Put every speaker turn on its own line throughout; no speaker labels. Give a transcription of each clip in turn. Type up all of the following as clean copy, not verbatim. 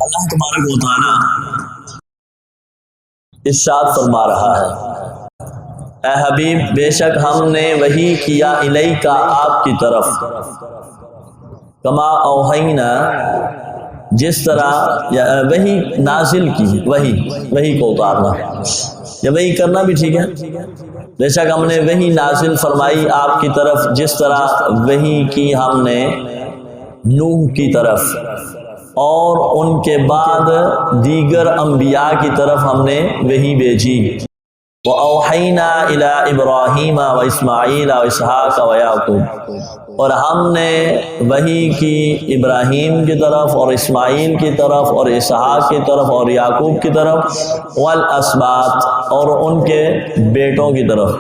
اللہ تبارک و تعالی ارشاد فرما رہا ہے، اے حبیب بے شک ہم نے وحی کیا الیکا آپ کی طرف، کما اوحینا جس طرح، یا وحی نازل کی، وحی کو اتارنا یا وحی کرنا بھی ٹھیک ہے، بے شک ہم نے وحی نازل فرمائی آپ کی طرف جس طرح وحی کی ہم نے نوح کی طرف اور ان کے بعد دیگر انبیاء کی طرف ہم نے وحی بھیجی، وَأَوْحَيْنَا إِلَىٰ إِبْرَاهِيمَ وَإِسْمَاعِيلَ وَإِسْحَاقَ وَيَعْقُوبَ، اور ہم نے وحی کی ابراہیم کی طرف اور اسماعیل کی طرف اور اسحاق کی طرف اور یعقوب کی طرف، والاسباط اور ان کے بیٹوں کی طرف۔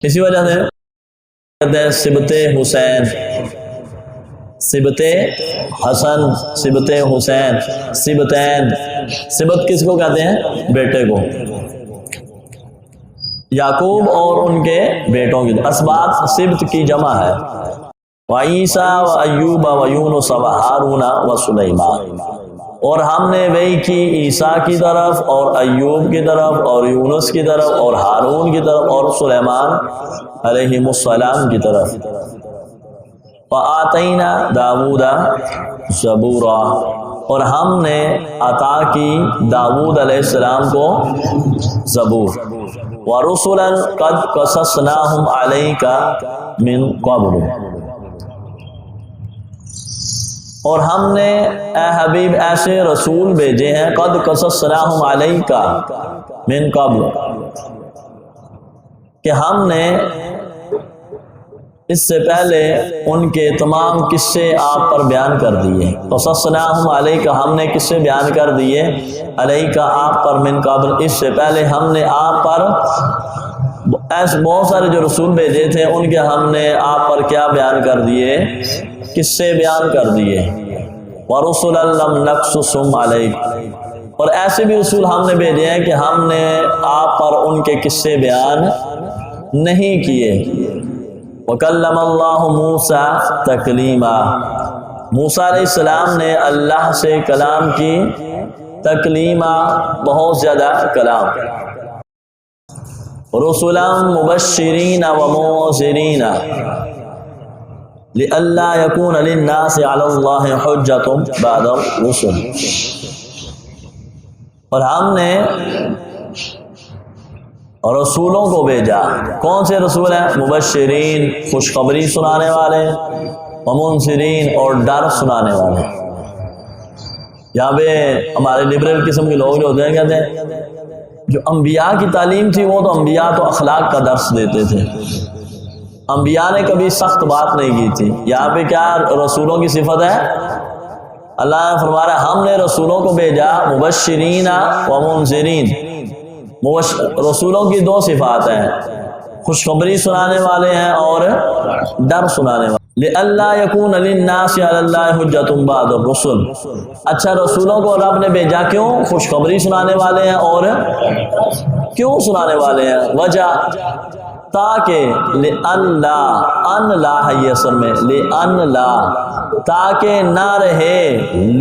اسی وجہ سے کہتے ہیں سبط حسین، سبط حسن، سبط حسین، سبتین، سبت کس کو کہتے ہیں؟ بیٹے کو، یعقوب اور ان کے بیٹوں کی، اسباط سبت کی جمع ہے، وعیسیٰ وایوب ویونس وہارون وسلیمان، اور ہم نے وحی کی عیسیٰ کی طرف اور ایوب کی طرف اور یونس کی طرف اور ہارون کی طرف اور سلیمان علیہ السلام کی طرف، وآتینا داود زبورا، اور ہم نے عطا کی داود علیہ السلام کو زبور، وَرُسُلًا قَدْ قَصَصْنَاهُمْ عَلَيْكَ مِنْ قَبْلُ، اور ہم نے اے حبیب ایسے رسول بھیجے ہیں، قَدْ قَصَصْنَاهُمْ عَلَيْكَ مِنْ قَبْلُ، کہ ہم نے اس سے پہلے ان کے تمام قصے آپ پر بیان کر دیے، قصصناہم علیک ہم نے قصے بیان کر دیے، علیک آپ پر، من قبل اس سے پہلے ہم نے آپ پر، ایسے بہت سارے جو رسول بھیجے تھے ان کے ہم نے آپ پر کیا بیان کر دیے؟ قصے بیان کر دیے، ورسلا لم نقصصہم علیک، اور ایسے بھی رسول ہم نے بھیجے ہیں کہ ہم نے آپ پر ان کے قصے بیان نہیں کیے، وَكَلَّمَ اللَّهُ مُوسَىٰ تَكْلِيمًا، موسیٰ علیہ السلام نے اللہ سے کلام کی، تکلیما بہت زیادہ کلام، رسولا مبشرین ومنذرین لئلا يكون للناس على الله حجة بعد الرسل، اور ہم نے رسولوں کو بھیجا، کون سے رسول ہیں؟ مبشرین خوشخبری سنانے والے، ومنذرین اور ڈر سنانے والے۔ یہاں پہ ہمارے لبرل قسم کے لوگ جو ہوتے ہیں کہتے ہیں جو انبیاء کی تعلیم تھی وہ تو انبیاء تو اخلاق کا درس دیتے تھے، انبیاء نے کبھی سخت بات نہیں کی تھی۔ یہاں پہ کیا رسولوں کی صفت ہے؟ اللہ نے فرما رہا ہے ہم نے رسولوں کو بھیجا مبشرین ومنذرین، رسولوں کی دو صفات ہیں، خوشخبری سنانے والے ہیں اور ڈر سنانے والے، لئلا يكون للناس على الله حجة بعد الرسل، اچھا رسولوں کو رب نے بھیجا کیوں؟ خوشخبری سنانے والے ہیں، اور کیوں سنانے والے ہیں؟ وجہ تاکہ لئلا، ان لا ہے یہ اصل میں، لئن لا تاکہ نہ رہے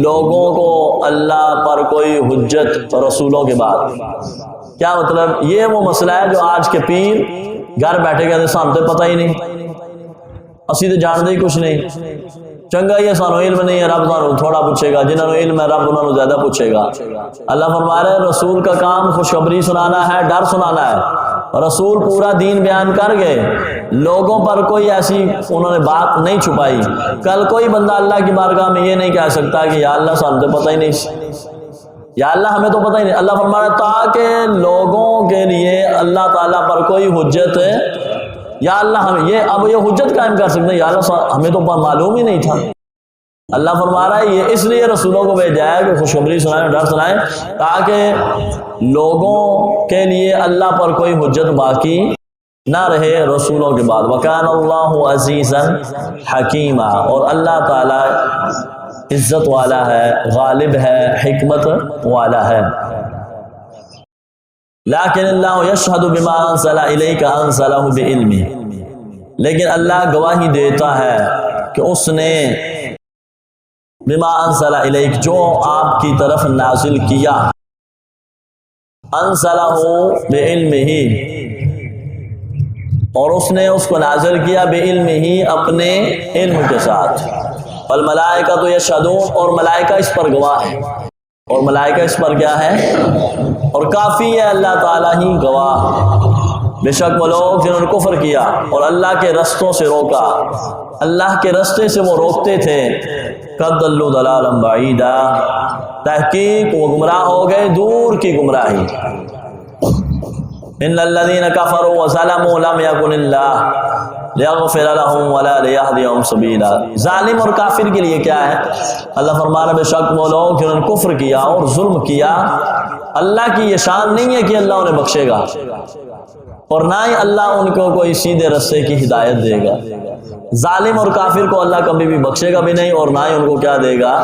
لوگوں کو اللہ پر کوئی حجت رسولوں کے بعد۔ کیا مطلب؟ یہ وہ مسئلہ ہے جو آج کے پیر گھر بیٹھے کہتے سانتے پتہ ہی نہیں، اسی تو جانتے ہی کچھ نہیں، چنگا یہ سانو علم نہیں ہے، رب سانو تھوڑا پوچھے گا، جنہوں نے علم ہے رب انہوں نے زیادہ پوچھے گا۔ اللہ فرما رہے ہیں رسول کا کام خوشخبری سنانا ہے، ڈر سنانا ہے، رسول پورا دین بیان کر گئے، لوگوں پر کوئی ایسی انہوں نے بات نہیں چھپائی۔ کل کوئی بندہ اللہ کی بارگاہ میں یہ نہیں کہہ سکتا کہ یا اللہ سانتے پتہ ہی نہیں، یا اللہ ہمیں تو پتہ ہی نہیں۔ اللہ فرما رہا ہے تاکہ لوگوں کے لیے اللہ تعالیٰ پر کوئی حجت، یا اللہ ہمیں یہ اب یہ حجت قائم کر سکتے ہیں، یا اللہ ہمیں تو معلوم ہی نہیں تھا۔ اللہ فرما رہا ہے یہ اس لیے رسولوں کو بھیجا ہے کہ خوشخبری سنائیں، ڈر سنائیں، تاکہ لوگوں کے لیے اللہ پر کوئی حجت باقی نہ رہے رسولوں کے بعد۔ وَكَانَ اللَّهُ عَزِيزًا حَكِيمًا، اور اللہ تعالیٰ عزت والا ہے، غالب ہے، حکمت والا ہے۔ لیکن اللہ یشہد بما انزل الیک انزلہ بعلمہ، لیکن اللہ گواہی دیتا ہے کہ اس نے بما انزل الیک، جو آپ کی طرف نازل کیا، انزلہ بعلمہ، اور اس نے اس کو نازل کیا بعلمہ، اپنے علم کے ساتھ، والملائکۃ یشہدون، اور ملائکہ اس پر گواہ ہیں، اور ملائکہ اس پر کیا ہے، اور کافی ہے اللہ تعالیٰ ہی گواہ، بے شک وہ لوگ جنہوں نے کفر کیا اور اللہ کے رستوں سے روکا، اللہ کے رستے سے وہ روکتے تھے، قد ضلوا ضلالا بعیدا، تحقیق وہ گمراہ ہو گئے دور کی گمراہی، ان الذین کفروا وظلموا لم یکن اللہ لیغفر لهم ولا لیہدیہم سبیلا۔ ظالم اور کافر کے لیے کیا ہے؟ اللہ فرما رہا بے شک وہ لوگ جنہوں نے کفر کیا اور ظلم کیا، اللہ کی یہ شان نہیں ہے کہ اللہ انہیں بخشے گا، اور نہ ہی اللہ ان کو کوئی سیدھے رستے کی ہدایت دے گا۔ ظالم اور کافر کو اللہ کبھی بھی بخشے گا بھی نہیں، اور نہ ہی ان کو کیا دے گا۔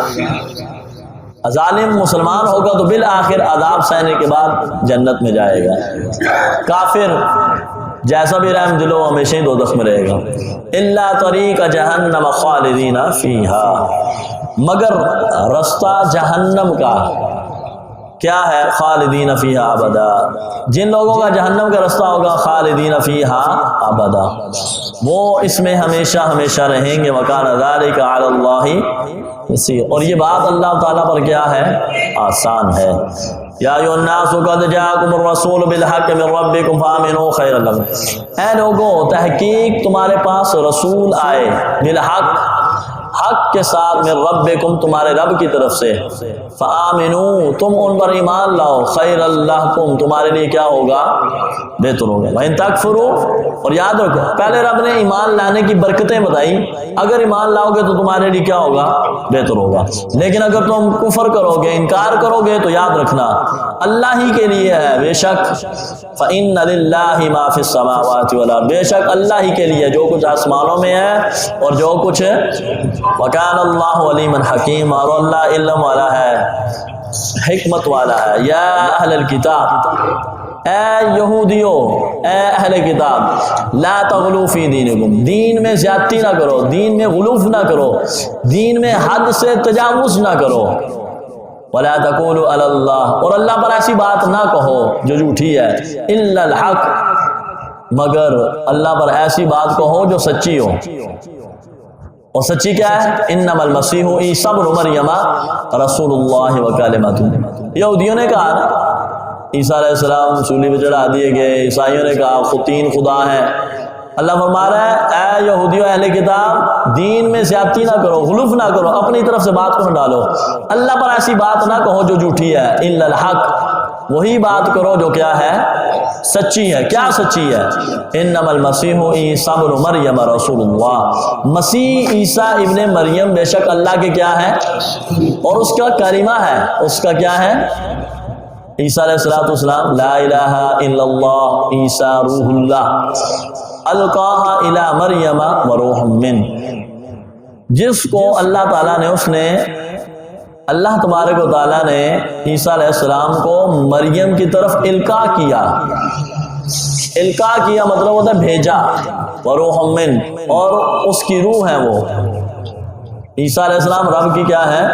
ظالم مسلمان ہوگا تو بالآخر عذاب سہنے کے بعد جنت میں جائے گا، کافر جیسا بھی رحم دلو ہمیشہ ہی دوزخ میں رہے گا۔ الا طریق جہنم خالدین فیہا، مگر رستہ جہنم کا کیا ہے؟ خالدین فیہا ابدا، جن لوگوں کا جہنم کا رستہ ہوگا خالدین فیہا ابدا، وہ اس میں ہمیشہ ہمیشہ رہیں گے۔ وکان ذلک علی اللہ یسیر، اور یہ بات اللہ تعالیٰ پر کیا ہے؟ آسان ہے۔ یا ایھا الناس قد جاءکم الرسول بالحق من ربکم فآمنوا خیرا لکم، اے لوگو تحقیق تمہارے پاس رسول آئے، بالحق، حق کے ساتھ، من ربکم تمہارے رب کی طرف سے، فآمنوا تم ان پر ایمان لاؤ، خیر لکم تمہارے لیے کیا ہوگا؟ بہتر ہوگا۔ وَإِن تَکْفُرُوا، اور یاد رکھو پہلے رب نے ایمان لانے کی برکتیں بتائی، اگر ایمان لاؤ گے تو تمہارے لیے کیا ہوگا؟ بہتر ہوگا، لیکن اگر تم کفر کرو گے، انکار کرو گے تو یاد رکھنا اللہ ہی کے لیے ہے، بے شک فَإِنَّ لِلَّهِ مَا فِي السَّمَاوَاتِ وَالْأَرْضِ، بے شک اللہ ہی کے لیے جو کچھ آسمانوں میں ہے اور جو کچھ وَكَانَ اللَّهُ عَلِيمًا حَكِيمًا، اور اللہ علم والا ہے، حکمت والا ہے۔ یا اہل الکتاب، اے یہودیو، اے اہل کتاب، لا تغلو فی دینکم، دین میں زیادتی نہ کرو، دین میں غلوف نہ کرو، دین میں حد سے تجاوز نہ کرو، ولا تقولوا علی اللہ، اور اللہ پر ایسی بات نہ کہو جو جھوٹی ہے، الا الحق، مگر اللہ پر ایسی بات کہو جو سچی ہو، اور سچی کیا ہے؟ انما المسیح عیسی ابن مریم رسول اللہ وکلمۃ، یہودیوں نے کہا نا عیسیٰ علیہ السلام صلیب پہ چڑھا دیے گئے، عیسائیوں نے کہا خود تین خدا ہیں۔ اللہ فرما رہا ہے اے یہودیو اہل کتاب، دین میں زیادتی نہ کرو، غلوف نہ کرو، اپنی طرف سے بات کو نہ ڈالو، اللہ پر ایسی بات نہ کہو جو جھوٹی ہے، الا الحق، وہی بات کرو جو کیا ہے؟ سچی ہے۔ کیا سچی ہے؟ انما المسیح عیسی ابن مریم رسول اللہ، مسیح عیسیٰ ابن مریم بے شک اللہ کے کیا ہے؟ اور اس کا کلمہ ہے، اس کا کیا ہے؟ عیسیٰ علیہ السلام، لا الہ الا اللہ عیسیٰ روح اللہ القاہا الی مریم وروح من، جس کو اللہ تعالیٰ نے، اس نے اللہ تبارک و تعالیٰ نے عیسیٰ علیہ السلام کو مریم کی طرف القاء کیا، القاء کیا مطلب ہوتا ہے بھیجا، وروح من، اور اس کی روح ہے، وہ عیسیٰ علیہ السلام رب کی کیا ہے؟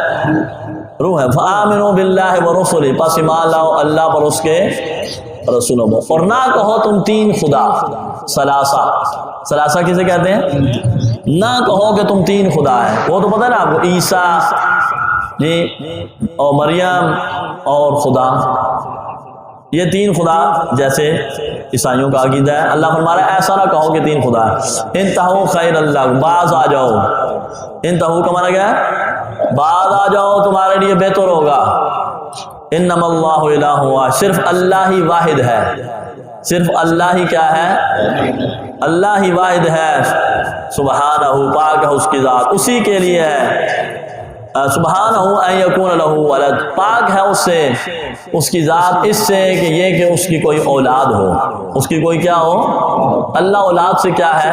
روح ہے۔ فآمنوا باللہ ورسلہ، پس ایمان لاؤ اللہ پر اس کے رسولوں پر، اور نہ کہو تم تین خدا، ثلاثہ، ثلاثہ کسے کہتے ہیں؟ نہ کہو کہ تم تین خدا ہے، وہ تو پتہ ہے نا آپ کو، عیسیٰ جی اور مریم اور خدا، یہ تین خدا جیسے عیسائیوں کا عقیدہ ہے۔ اللہ فرما رہا ہے ایسا نہ کہو کہ تین خدا ہے، انتہو خیر اللہ، باز آ جاؤ، انتہو کا معنی کیا ہے؟ باز آ جاؤ، تمہارے لیے بہتر ہوگا۔ انما اللہ الہ واحد، صرف اللہ ہی واحد ہے، صرف اللہ ہی کیا ہے؟ اللہ ہی واحد ہے، سبحانہ، پاک ہے اس کی ذات، اسی کے لیے ہے، سبحانہ ان یکون لہ ولد، پاک ہے اس سے، اس کی ذات اس سے کہ یہ کہ اس کی کوئی اولاد ہو، اس کی کوئی کیا ہو؟ اللہ اولاد سے کیا ہے؟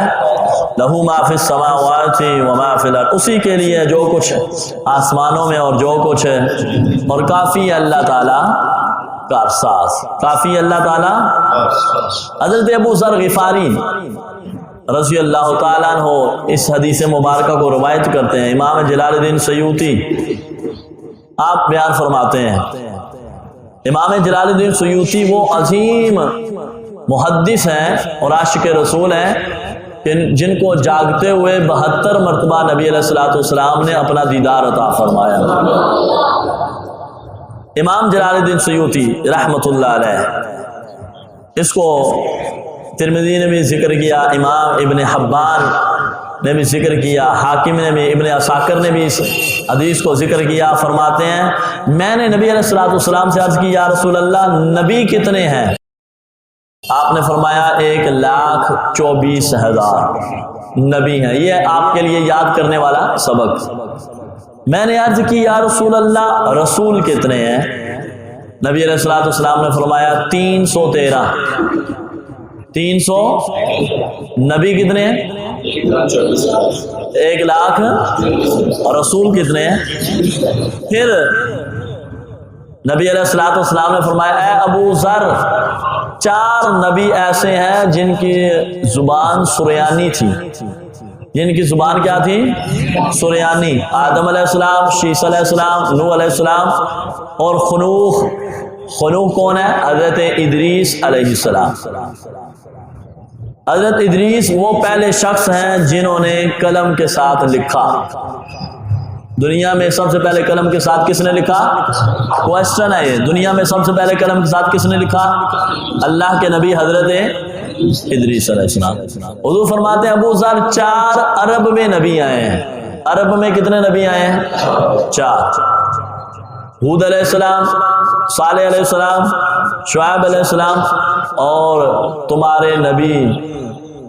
لہو ما فی السماوات وما فی الارض، اسی کے لیے جو کچھ آسمانوں میں اور جو کچھ ہے، اور کافی ہے اللہ تعالیٰ کارساز، کافی اللہ تعالیٰ۔ حضرت ابو ذر غفاری رضی اللہ تعالیٰ عنہ اس حدیث مبارکہ کو روایت کرتے ہیں۔ امام جلال الدین سیوطی آپ بیان فرماتے ہیں، امام جلال الدین سیوطی وہ عظیم محدث ہیں اور عاشق رسول ہیں جن کو جاگتے ہوئے 72 مرتبہ نبی علیہ الصلوۃ والسلام نے اپنا دیدار عطا فرمایا۔ امام جلال الدین سیوطی رحمۃ اللہ علیہ، اس کو ترمذی نے بھی ذکر کیا، امام ابن حبان نے بھی ذکر کیا، حاکم نے بھی، ابن عساکر نے بھی اس حدیث کو ذکر کیا۔ فرماتے ہیں میں نے نبی علیہ الصلوۃ والسلام سے عرض کی، یا رسول اللہ نبی کتنے ہیں؟ آپ نے فرمایا 1,24,000 نبی ہیں۔ یہ آپ کے لیے یاد کرنے والا سبق۔ میں نے عرض کی یا رسول اللہ رسول کتنے ہیں؟ نبی علیہ الصلوۃ والسلام نے فرمایا 313۔ 300 نبی کتنے ہیں؟ 1,00,000 اور رسول کتنے ہیں؟ پھر نبی علیہ الصلوۃ والسلام نے فرمایا اے ابو ذر 4 نبی ایسے ہیں جن کی زبان سریانی تھی۔ جن کی زبان کیا تھی؟ سریانی۔ آدم علیہ السلام، شیس علیہ السلام، نوح علیہ السلام اور خنوخ۔ خنوخ کون ہے؟ حضرت ادریس علیہ السلام۔ حضرت ادریس وہ پہلے شخص ہیں جنہوں نے قلم کے ساتھ لکھا۔ دنیا میں سب سے پہلے قلم کے ساتھ کس نے لکھا؟ کوشچن ہے یہ، دنیا میں سب سے پہلے قلم کے ساتھ کس نے لکھا؟ اللہ کے نبی حضرت ادریس علیہ السلام۔ حضور فرماتے ہیں ابو ذر 4 عرب میں نبی آئے ہیں۔ عرب میں کتنے نبی آئے ہیں؟ 4۔ ہود علیہ السلام، صالح علیہ السلام، شعیب علیہ السلام اور تمہارے نبی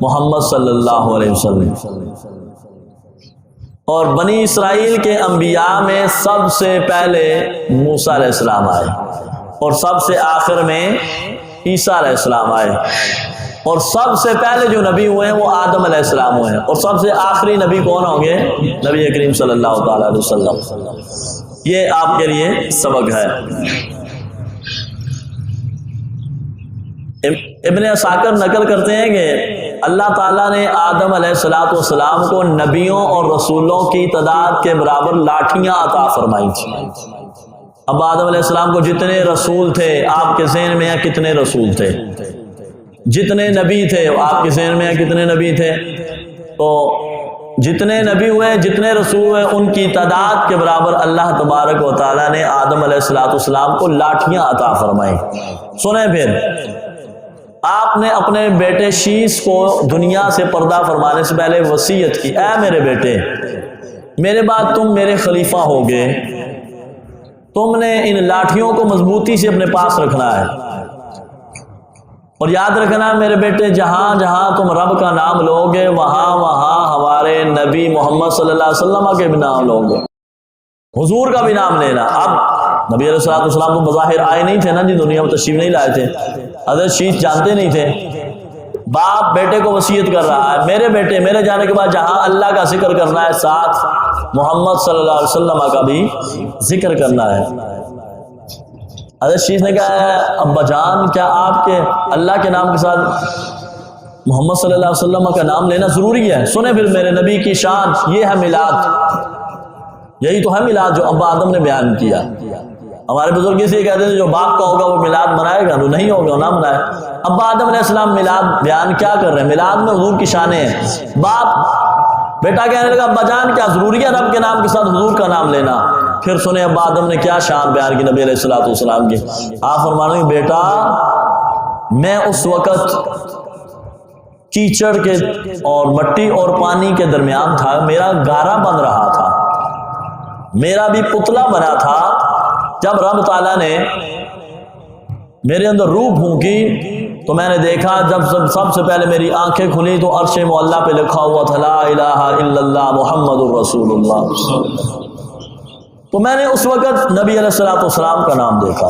محمد صلی اللہ علیہ وسلم۔ اور بنی اسرائیل کے انبیاء میں سب سے پہلے موسیٰ علیہ السلام آئے اور سب سے آخر میں عیسیٰ علیہ السلام آئے، اور سب سے پہلے جو نبی ہوئے ہیں وہ آدم علیہ السلام ہوئے ہیں، اور سب سے آخری نبی کون ہوں گے؟ نبی کریم صلی اللہ تعالیٰ علیہ وسلم۔ یہ آپ کے لیے سبق ہے۔ ابن عساکر نقل کرتے ہیں کہ اللہ تعالیٰ نے آدم علیہ السلام کو نبیوں اور رسولوں کی تعداد کے برابر لاٹھیاں عطا فرمائی تھی۔ اب آدم علیہ السلام کو جتنے رسول تھے آپ کے ذہن میں ہیں کتنے رسول تھے؟ جتنے نبی تھے آپ کے ذہن میں ہیں کتنے نبی تھے؟ تو جتنے نبی ہوئے، جتنے رسول ہوئے، ان کی تعداد کے برابر اللہ تبارک و تعالیٰ نے آدم علیہ السلام کو لاٹھیاں عطا فرمائی۔ سنیں پھر آپ نے اپنے بیٹے شیس کو دنیا سے پردہ فرمانے سے پہلے وصیت کی، اے میرے بیٹے میرے بعد تم میرے خلیفہ ہوگے، تم نے ان لاٹھیوں کو مضبوطی سے اپنے پاس رکھنا ہے، اور یاد رکھنا میرے بیٹے جہاں جہاں تم رب کا نام لوگے وہاں وہاں ہمارے نبی محمد صلی اللہ علیہ وسلم کے بھی نام لوگے، حضور کا بھی نام لینا۔ اب نبی علیہ السلام تو بظاہر آئے نہیں تھے نا جی، دنیا میں تشریف نہیں لائے تھے، حضرت شیس جانتے نہیں تھے۔ باپ بیٹے کو وصیت کر رہا ہے میرے بیٹے میرے جانے کے بعد جہاں اللہ کا ذکر کرنا ہے ساتھ محمد صلی اللہ علیہ وسلم کا بھی ذکر کرنا ہے۔ حضرت شیس نے کہا ہے ابا جان کیا آپ کے اللہ کے نام کے ساتھ محمد صلی اللہ علیہ وسلم کا نام لینا ضروری ہے؟ سنیں پھر میرے نبی کی شان، یہ ہے میلاد، یہی تو ہے میلاد جو ابا آدم نے بیان کیا۔ ہمارے بزرگ اس لیے کہتے ہیں جو باپ کا ہوگا وہ میلاد منائے گا، جو نہیں ہوگا وہ نہ منائے۔ ابا آدم علیہ السلام میلاد بیان کیا کر رہے ہیں؟ میلاد میں حضور کی شانیں ہیں۔ باپ بیٹا کہنے لگا ابا جان کیا ضروری ہے رب کے نام کے ساتھ حضور کا نام لینا؟ پھر سنیں ابا آدم نے کیا شان بیان کی نبی علیہ السلام کی۔ آپ فرمانے کہ بیٹا میں اس وقت کیچڑ کے اور مٹی اور پانی کے درمیان تھا، میرا گارا بن رہا تھا، میرا بھی پتلا بنا تھا، جب رب تعالیٰ نے میرے اندر روح پھونکی تو میں نے دیکھا جب سب سے پہلے میری آنکھیں کھلی تو عرش معلیٰ پہ لکھا ہوا تھا لا الہ الا اللہ محمد الرسول اللہ۔ تو میں نے اس وقت نبی علیہ السلام کا نام دیکھا،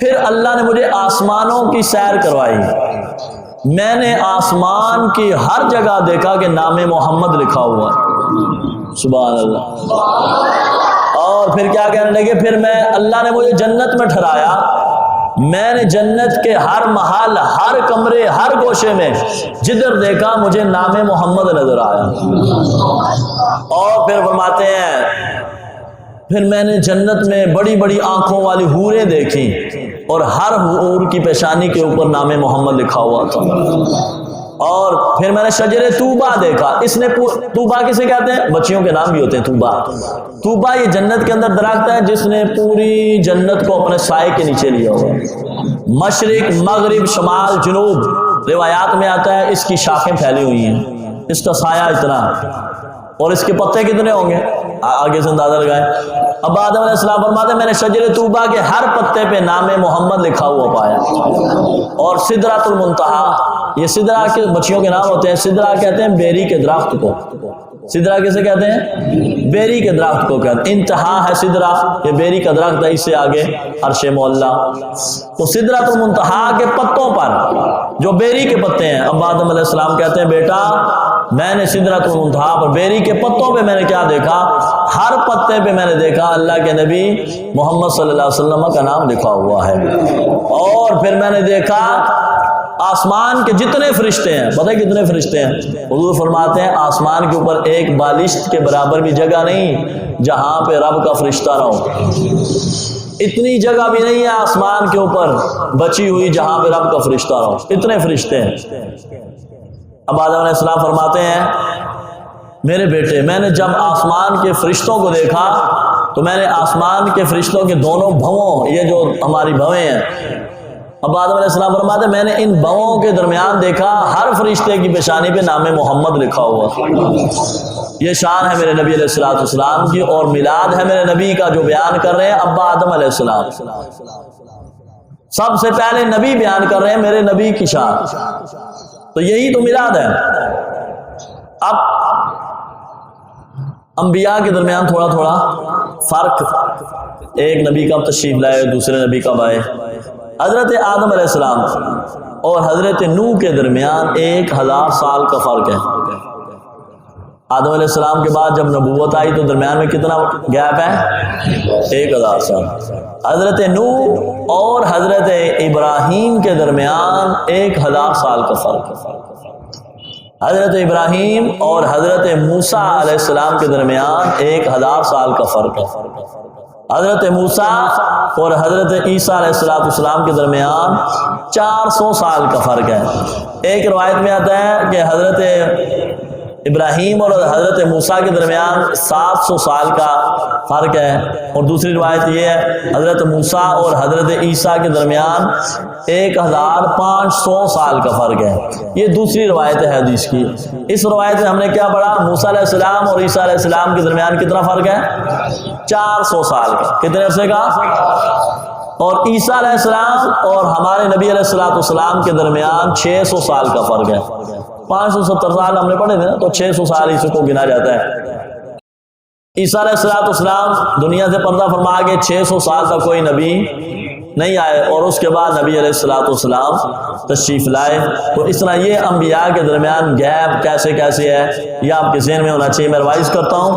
پھر اللہ نے مجھے آسمانوں کی سیر کروائی، میں نے آسمان کی ہر جگہ دیکھا کہ نام محمد لکھا ہوا، سبحان اللہ۔ اور پھر کیا کہنے لگے، پھر میں اللہ نے مجھے جنت میں ٹھہرایا، میں نے جنت کے ہر محل، ہر کمرے، ہر گوشے میں جدھر دیکھا مجھے نام محمد نظر آیا۔ اور پھر فرماتے ہیں پھر میں نے جنت میں بڑی بڑی آنکھوں والی حوریں دیکھی اور ہر حور کی پیشانی کے اوپر نام محمد لکھا ہوا تھا۔ اور پھر میں نے شجر طوبہ دیکھا، اس نے طوبہ کسے کہتے ہیں؟ بچیوں کے نام بھی ہوتے ہیں طوبہ۔ طوبہ یہ جنت کے اندر درخت ہے جس نے پوری جنت کو اپنے سائے کے نیچے لیا ہوا، مشرق مغرب شمال جنوب، روایات میں آتا ہے اس کی شاخیں پھیلی ہوئی ہیں، اس کا سایہ اتنا، اور اس کے پتے کتنے ہوں گے آگے سے اندازہ لگائیں۔ اب آدم علیہ السلام فرماتے ہیں میں نے شجر طوبہ کے ہر پتے پہ نام محمد لکھا ہوا پایا۔ اور سدرۃ المنتہی، یہ سدرہ کے بچیوں کے نام ہوتے ہیں، سدرہ کہتے ہیں بیری کے درخت کو، سدرہ کیسے کہتے ہیں؟ بیری کے درخت کو کہتے ہیں، انتہا ہے سدرہ، یہ بیری کا درخت ہے، اس سے آگے عرش معلیٰ۔ تو سدرۃ المنتہی کے پتوں پر جو بیری کے پتے ہیں، اب آدم علیہ السلام کہتے ہیں بیٹا میں نے سدرۃ المنتہی پر بیری کے پتوں پہ میں نے کیا دیکھا؟ ہر پتے پہ میں نے دیکھا اللہ کے نبی محمد صلی اللہ علیہ وسلم کا نام لکھا ہوا ہے۔ اور پھر میں نے دیکھا آسمان کے جتنے فرشتے ہیں، پتہ ہے کتنے فرشتے ہیں؟ حضور فرماتے ہیں آسمان کے اوپر ایک بالشت کے برابر بھی جگہ نہیں جہاں پہ رب کا فرشتہ نہ ہو، اتنی جگہ بھی نہیں ہے آسمان کے اوپر بچی ہوئی جہاں پہ رب کا فرشتہ نہ ہو، اتنے فرشتے ہیں۔ اب آدم علیہ السلام فرماتے ہیں میرے بیٹے میں نے جب آسمان کے فرشتوں کو دیکھا تو میں نے آسمان کے فرشتوں کے دونوں بھووں، یہ جو ہماری بھویں ہیں، اب آدم علیہ السلام فرماتے ہیں میں نے ان بھووں کے درمیان دیکھا ہر فرشتے کی پیشانی پہ نام محمد لکھا ہوا۔ یہ شان ہے میرے نبی علیہ السلام کی، اور میلاد ہے میرے نبی کا جو بیان کر رہے ہیں ابا آدم علیہ السلام، سب سے پہلے نبی بیان کر رہے ہیں میرے نبی کی شان، تو یہی تو میلاد ہے۔ اب انبیاء کے درمیان تھوڑا تھوڑا فرق، ایک نبی کب تشریف لائے دوسرے نبی کب آئے۔ حضرت آدم علیہ السلام اور حضرت نوح کے درمیان 1000 سال کا فرق ہے۔ آدم علیہ السلام کے بعد جب نبوت آئی تو درمیان میں کتنا گیپ ہے؟ 1000 سال۔ حضرت نوح اور حضرت ابراہیم کے درمیان 1000 سال کا فرق ہے۔ حضرت ابراہیم اور حضرت موسیٰ علیہ السلام کے درمیان 1000 سال کا فرق ہے۔ حضرت موسیٰ اور حضرت عیسیٰ علیہ السلام کے درمیان 400 سال کا فرق ہے۔ ایک روایت میں آتا ہے کہ حضرت ابراہیم اور حضرت موسیٰ کے درمیان 700 سال کا فرق ہے، اور دوسری روایت یہ ہے حضرت موسیٰ اور حضرت عیسیٰ کے درمیان 1500 سال کا فرق ہے۔ یہ دوسری روایت ہے حدیث کی۔ اس روایت میں ہم نے کیا پڑھا؟ موسیٰ علیہ السلام اور عیسیٰ علیہ السلام کے درمیان کتنا فرق ہے؟ 400 سال کا۔ کتنے عرصے کا؟ اور عیسیٰ علیہ السلام اور ہمارے نبی علیہ السلام کے درمیان 600 سال کا فرق ہے۔ 570 سال ہم نے پڑھے تھے نا، تو 600 سال اس کو گنا جاتا ہے۔ عیسیٰ علیہ السلام دنیا سے پردہ فرما کے 600 سال تک کوئی نبی نہیں آئے، اور اس کے بعد نبی علیہ السلام تشریف لائے۔ تو اس طرح یہ انبیاء کے درمیان گیپ کیسے کیسے ہے یہ آپ کے ذہن میں ہونا چاہیے۔ میں ریوائز کرتا ہوں،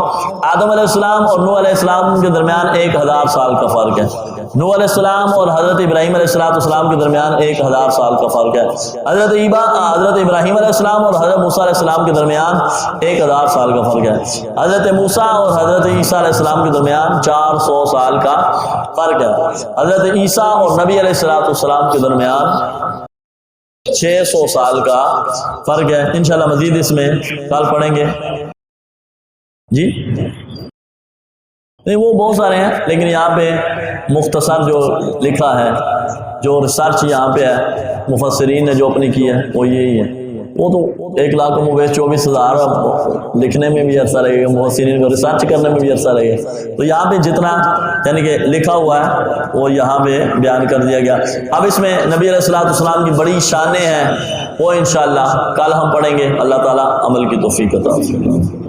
آدم علیہ السلام اور نوح علیہ السلام کے درمیان 1000 سال کا فرق ہے۔ نوح علیہ السلام اور حضرت ابراہیم علیہ السلام کے درمیان 1000 سال کا فرق ہے۔ حضرت ابراہیم علیہ السلام اور حضرت موسیٰ علیہ السلام کے درمیان 1000 سال کا فرق ہے۔ حضرت موسیٰ اور حضرت عیسیٰ علیہ السلام کے درمیان 400 سال کا فرق ہے۔ حضرت عیسیٰ اور نبی علیہ السلام کے درمیان 600 سال کا فرق ہے۔ انشاءاللہ مزید اس میں کل پڑھیں گے جی، نہیں وہ بہت سارے ہیں، لیکن یہاں پہ مختصر جو لکھا ہے، جو ریسرچ یہاں پہ ہے مفسرین نے جو اپنی کی ہے وہ یہی ہے۔ وہ تو 1,24,000 لکھنے میں بھی عرصہ لگے گا، مفسرین کو ریسرچ کرنے میں بھی عرصہ لگے گا۔ تو یہاں پہ جتنا یعنی کہ لکھا ہوا ہے وہ یہاں پہ بیان کر دیا گیا۔ اب اس میں نبی علیہ السلام کی بڑی شانیں ہیں، وہ انشاءاللہ کل ہم پڑھیں گے۔ اللہ تعالیٰ عمل کی توفیق عطا فرمائے۔